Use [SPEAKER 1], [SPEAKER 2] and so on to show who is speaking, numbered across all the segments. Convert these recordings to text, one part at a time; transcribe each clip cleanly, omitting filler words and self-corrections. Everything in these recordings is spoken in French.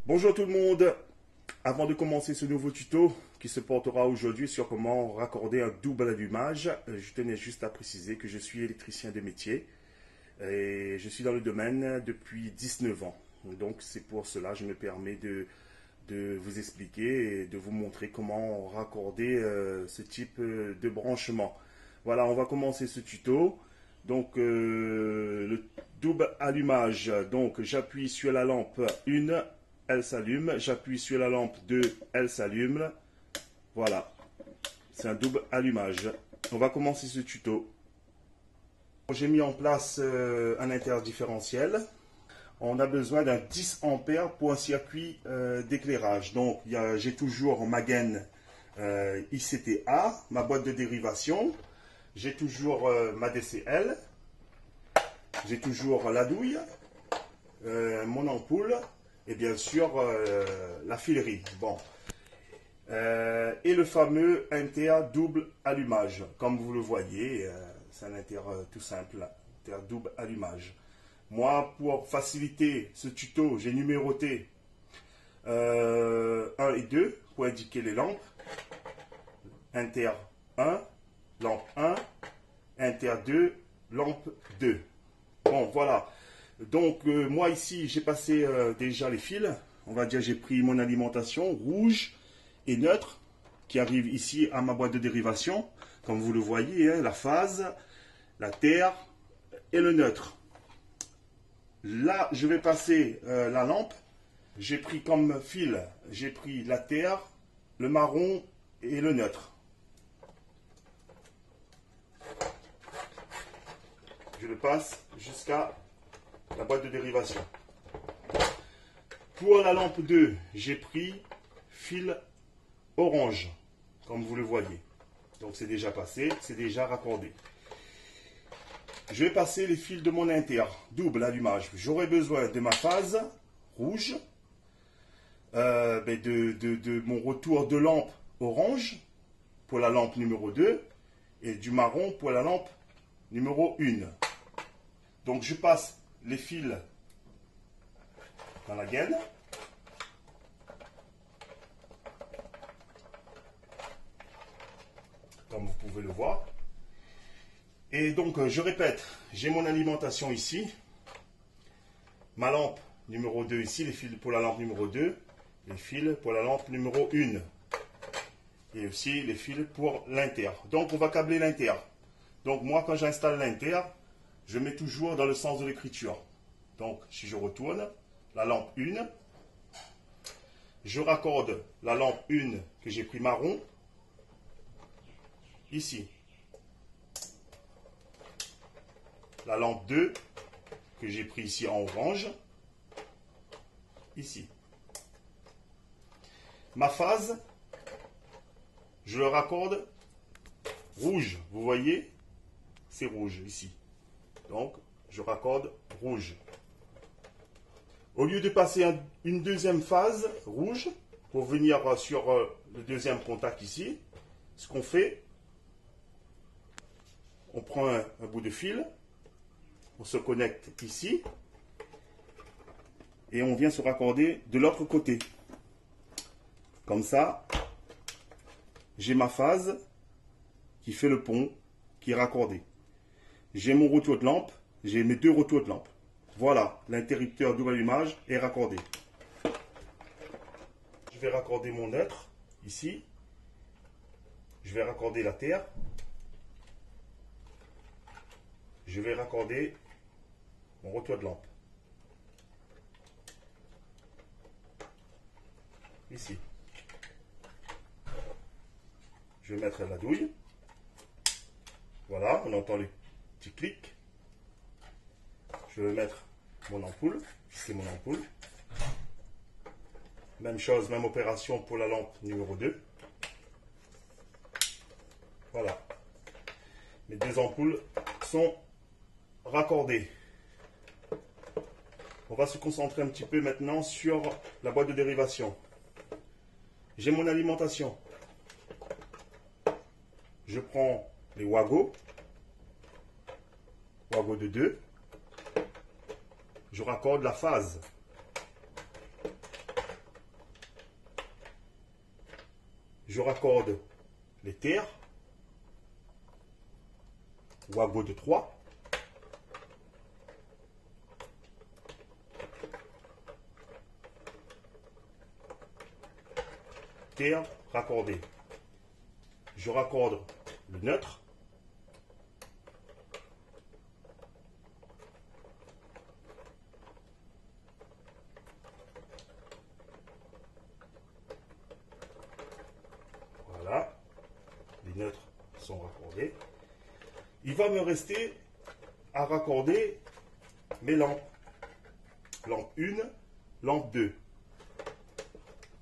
[SPEAKER 1] Bonjour tout le monde. Avant de commencer ce nouveau tuto qui se portera aujourd'hui sur comment raccorder un double allumage, je tenais juste à préciser que je suis électricien de métier et je suis dans le domaine depuis 19 ans. Donc c'est pour cela que je me permets de vous expliquer et de vous montrer comment raccorder ce type de branchement. Voilà, on va commencer ce tuto. Donc le double allumage, donc j'appuie sur la lampe 1, elle s'allume, j'appuie sur la lampe 2, elle s'allume. Voilà, c'est un double allumage. On va commencer ce tuto. J'ai mis en place un interdifférentiel. On a besoin d'un 10 ampères pour un circuit d'éclairage. Donc j'ai toujours ma gaine ICTA, ma boîte de dérivation. J'ai toujours ma DCL. J'ai toujours la douille, mon ampoule et bien sûr la filerie. Bon. Et le fameux inter double allumage. Comme vous le voyez, c'est un inter tout simple, inter double allumage. Moi, pour faciliter ce tuto, j'ai numéroté 1 et 2 pour indiquer les lampes. Inter 1, lampe 1, inter 2, lampe 2. Bon, voilà. Donc, moi ici, j'ai passé déjà les fils. On va dire j'ai pris mon alimentation rouge et neutre qui arrive ici à ma boîte de dérivation. Comme vous le voyez, hein, la phase, la terre et le neutre. Là, je vais passer la lampe. J'ai pris comme fil, j'ai pris la terre, le marron et le neutre. Je le passe jusqu'à la boîte de dérivation. Pour la lampe 2, j'ai pris fil orange, comme vous le voyez. Donc c'est déjà passé, c'est déjà raccordé. Je vais passer les fils de mon inter, double allumage. J'aurai besoin de ma phase rouge, de mon retour de lampe orange pour la lampe numéro 2 et du marron pour la lampe numéro 1. Donc je passe les fils dans la gaine. Comme vous pouvez le voir. Et donc je répète, j'ai mon alimentation ici. Ma lampe numéro 2 ici, les fils pour la lampe numéro 2. Les fils pour la lampe numéro 1. Et aussi les fils pour l'inter. Donc on va câbler l'inter. Donc moi quand j'installe l'inter, je mets toujours dans le sens de l'écriture. Donc, si je retourne, la lampe 1, je raccorde la lampe 1 que j'ai pris marron, ici. La lampe 2 que j'ai pris ici en orange, ici. Ma phase, je le raccorde rouge. Vous voyez, c'est rouge ici. Donc, je raccorde rouge. Au lieu de passer une deuxième phase rouge pour venir sur le deuxième contact ici, ce qu'on fait, on prend un bout de fil, on se connecte ici et on vient se raccorder de l'autre côté. Comme ça, j'ai ma phase qui fait le pont, qui est raccordé. J'ai mon retour de lampe, j'ai mes deux retours de lampe. Voilà, l'interrupteur double allumage est raccordé. Je vais raccorder mon neutre, ici. Je vais raccorder la terre. Je vais raccorder mon retour de lampe. Ici. Je vais mettre la douille. Voilà, on entend les petits clics. Je vais mettre mon ampoule, c'est mon ampoule. Même chose, même opération pour la lampe numéro 2. Voilà. Mes deux ampoules sont raccordées. On va se concentrer un petit peu maintenant sur la boîte de dérivation. J'ai mon alimentation. Je prends les Wago de 2. Je raccorde la phase. Je raccorde les terres. Wago de 3. Terre raccordée. Je raccorde le neutre. Voilà, les neutres sont raccordés. Il va me rester à raccorder mes lampes. Lampe 1, lampe 2.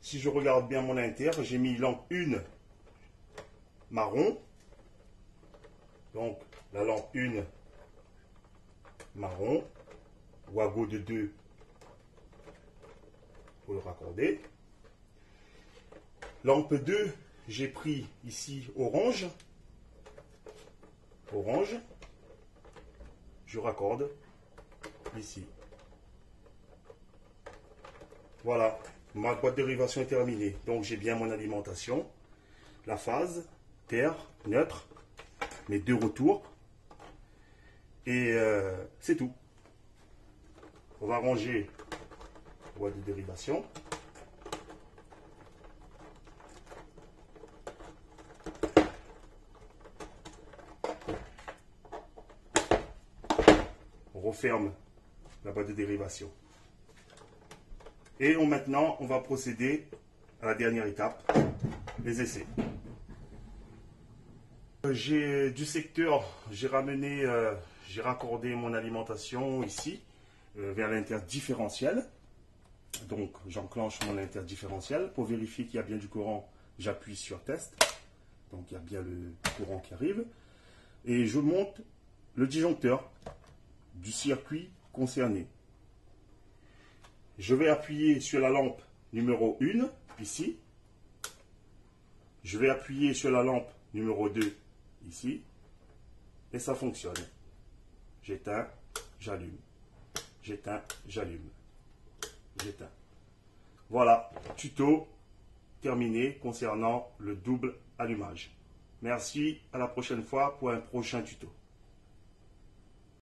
[SPEAKER 1] Si je regarde bien mon inter, j'ai mis lampe 1 marron. Donc la lampe 1 marron. Wago de 2 pour le raccorder. Lampe 2, j'ai pris ici orange. Orange. Je raccorde ici. Voilà, ma boîte de dérivation est terminée. Donc j'ai bien mon alimentation, la phase, terre, neutre, mes 2 retours. Et c'est tout. On va ranger la boîte de dérivation. On referme la boîte de dérivation. Et maintenant, on va procéder à la dernière étape, les essais. J'ai du secteur, j'ai raccordé mon alimentation ici, vers l'interdifférentiel. Donc, j'enclenche mon interdifférentiel. Pour vérifier qu'il y a bien du courant, j'appuie sur test. Donc, il y a bien le courant qui arrive. Et je monte le disjoncteur du circuit concerné. Je vais appuyer sur la lampe numéro 1, ici. Je vais appuyer sur la lampe numéro 2, ici. Et ça fonctionne. J'éteins, j'allume. J'éteins, j'allume. J'éteins. Voilà, tuto terminé concernant le double allumage. Merci, à la prochaine fois pour un prochain tuto.